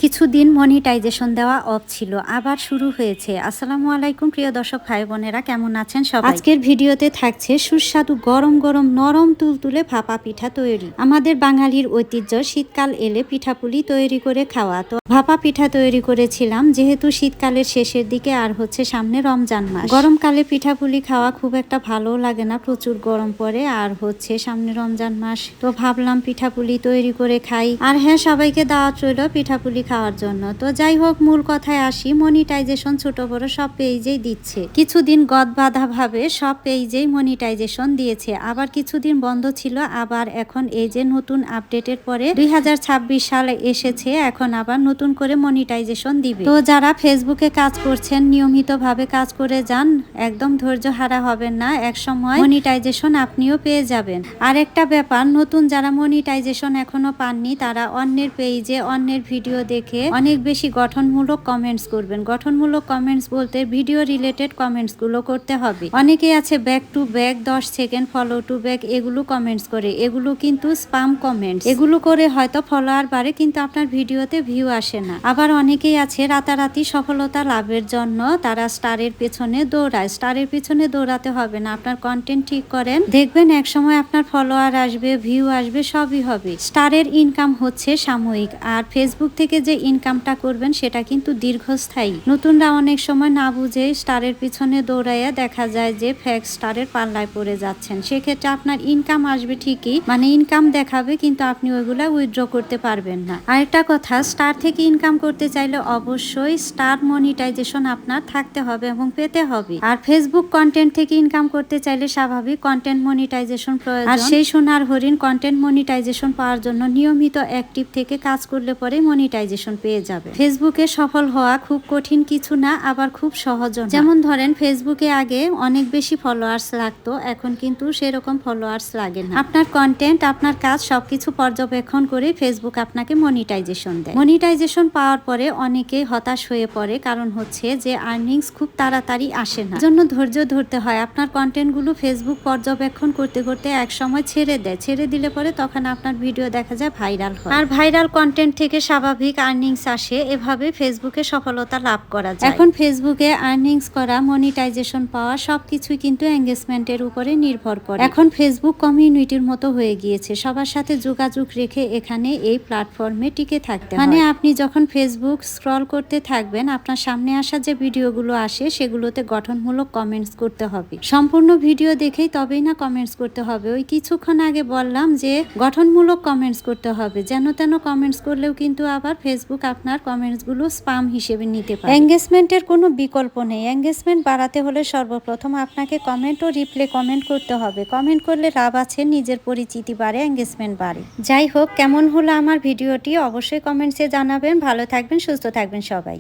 কিছুদিন মনিটাইজেশন দেওয়া অফ ছিল, আবার শুরু হয়েছে। আসসালামু আলাইকুম প্রিয় দর্শক ভাই বোনেরা, কেমন আছেন সবাই? আজকের ভিডিওতে থাকছে সুস্বাদু গরম গরম নরম তুলতুলে ভাপা পিঠা তৈরি। আমাদের বাঙালির ঐতিহ্য শীতকাল এলে পিঠাপুলি তৈরি করে খাওয়া। তো ভাপা পিঠা তৈরি করেছিলাম, যেহেতু শীতকালের শেষের দিকে আর হচ্ছে সামনে রমজান মাস। গরমকালে পিঠাপুলি খাওয়া খুব একটা ভালো লাগে না, প্রচুর গরম পড়ে, আর হচ্ছে সামনে রমজান মাস, তো ভাবলাম পিঠাপুলি তৈরি করে খাই। আর হ্যাঁ, সবাইকে দাওয়াত রইল পিঠাপুলি খাওয়ার জন্য। তো যাই হোক, মূল কথায় আসি, মনিটাইজেশন ছোট বড় সব পেজেই দিচ্ছে। কিছুদিন গদ বাঁধা ভাবে সব পেজেই মনিটাইজেশন দিয়েছে, আবার কিছুদিন বন্ধ ছিল, আবার এখন এই যে নতুন আপডেটের পরে 2026 সালে এসেছে, এখন আবার নতুন করে মনিটাইজেশন দিবে। তো যারা ফেসবুকে কাজ করছেন, নিয়মিত ভাবে কাজ করে যান, একদম ধৈর্য হারা হবেন না, এক সময় মনিটাইজেশন আপনিও পেয়ে যাবেন। আর একটা ব্যাপার, নতুন যারা মনিটাইজেশন এখনো পাননি, তারা অন্যের পেজে অন্যের ভিডিও দেখে অনেক বেশি গঠনমূলক কমেন্টস করবেন। গঠনমূলক কমেন্টস বলতে ভিডিও রিলেটেড কমেন্টস গুলো করতে হবে। অনেকেই আছে back to back, 10 second follow to back, এগুলো কমেন্টস করে, এগুলো কিন্তু স্পাম কমেন্টস। এগুলো করে হয়তো ফলোয়ার বাড়ে, কিন্তু আপনার ভিডিওতে ভিউ আসে না। আবার অনেকেই আছে রাতারাতি সফলতা লাভের জন্য তারা স্টারের পেছনে দৌড়ায়। স্টারের পেছনে দৌড়াতে হবে না, আপনার কন্টেন্ট ঠিক করেন, দেখবেন এক সময় আপনার ফলোয়ার আসবে, ভিউ আসবে, সবই হবে। স্টারের ইনকাম হচ্ছে সাময়িক, আর ফেসবুক থেকে যে ইনকামটা করবেন সেটা কিন্তু দীর্ঘস্থায়ী। নতুনরা অনেক সময় না বুঝে স্টারের পিছনে দৌড়াইয়া দেখা যায় যে ফেক স্টারের পাল্লায় পড়ে যাচ্ছেন। সেক্ষেত্রে আপনার ইনকাম আসবে ঠিকই, মানে ইনকাম দেখাবে, কিন্তু আপনি ওইগুলা উইথড্র করতে পারবেন না। আরেকটা কথা, স্টার থেকে ইনকাম করতে চাইলে অবশ্যই স্টার মনিটাইজেশন আপনার থাকতে হবে এবং পেতে হবে। আর ফেসবুক কন্টেন্ট থেকে ইনকাম করতে চাইলে স্বাভাবিক কন্টেন্ট মনিটাইজেশন প্রয়োজন। আর সেই সোনার হরিণ কন্টেন্ট মনিটাইজেশন পাওয়ার জন্য নিয়মিত অ্যাক্টিভ থেকে কাজ করলে পরে মনিটাইজেশন পেয়ে যাবে। ফেসবুকে সফল হওয়া খুব কঠিন কিছু না, আবার খুব সহজ। যেমন ধরেন, ফেসবুকে আগে অনেক বেশি ফলোয়ার্স লাগতো, এখন কিন্তু সেরকম ফলোয়ার্স লাগে না। আপনার কন্টেন্ট, আপনার কাজ সবকিছু পর্যবেক্ষণ করে ফেসবুক আপনাকে মনিটাইজেশন দেয়। মনিটাইজেশন পাওয়ার পরে অনেকে হতাশ হয়ে পড়ে, কারণ হচ্ছে যে আর্নিংস খুব তাড়াতাড়ি আসে না, জন্য ধৈর্য ধরতে হয়। আপনার কন্টেন্ট গুলো ফেসবুক পর্যবেক্ষণ করতে করতে এক সময় ছেড়ে দেয়, ছেড়ে দিলে পরে তখন আপনার ভিডিও দেখা যায় ভাইরাল হয়, আর ভাইরাল কন্টেন্ট থেকে স্বাভাবিক আর্নিংস আসে। এভাবে ফেসবুকে সফলতা লাভ করা যায়। এখন ফেসবুকে আর্নিংস করা, মনিটাইজেশন পাওয়া সবকিছুই কিন্তু এঙ্গেজমেন্টের উপরে নির্ভর করে। এখন ফেসবুক কমিউনিটির মতো হয়ে গিয়েছে, সবার সাথে যোগাযোগ রেখে এখানে এই প্ল্যাটফর্মে টিকে থাকতে হয়। মানে আপনি যখন ফেসবুক স্ক্রল করতে থাকবেন, আপনার সামনে আসা যে ভিডিওগুলো আসে সেগুলোতে গঠনমূলক কমেন্টস করতে হবে। সম্পূর্ণ ভিডিও দেখেই তবেই না কমেন্টস করতে হবে। ওই কিছুক্ষণ আগে বললাম যে গঠনমূলক কমেন্টস করতে হবে, যেন তেন কমেন্টস করলেও কিন্তু আবার ফেসবুক আপনার কমেন্টস গুলো স্পাম হিসেবে নিতে পারে। এঙ্গেজমেন্টের কোনো বিকল্প নেই। এঙ্গেজমেন্ট বাড়াতে হলে সর্বপ্রথম আপনাকে কমেন্ট ও রিপ্লে কমেন্ট করতে হবে। কমেন্ট করলে লাভ আছে, নিজের পরিচিতি বাড়ে, এঙ্গেজমেন্ট বাড়ে। যাই হোক, কেমন হলো আমার ভিডিওটি অবশ্যই কমেন্টসে জানাবেন। ভালো থাকবেন, সুস্থ থাকবেন সবাই।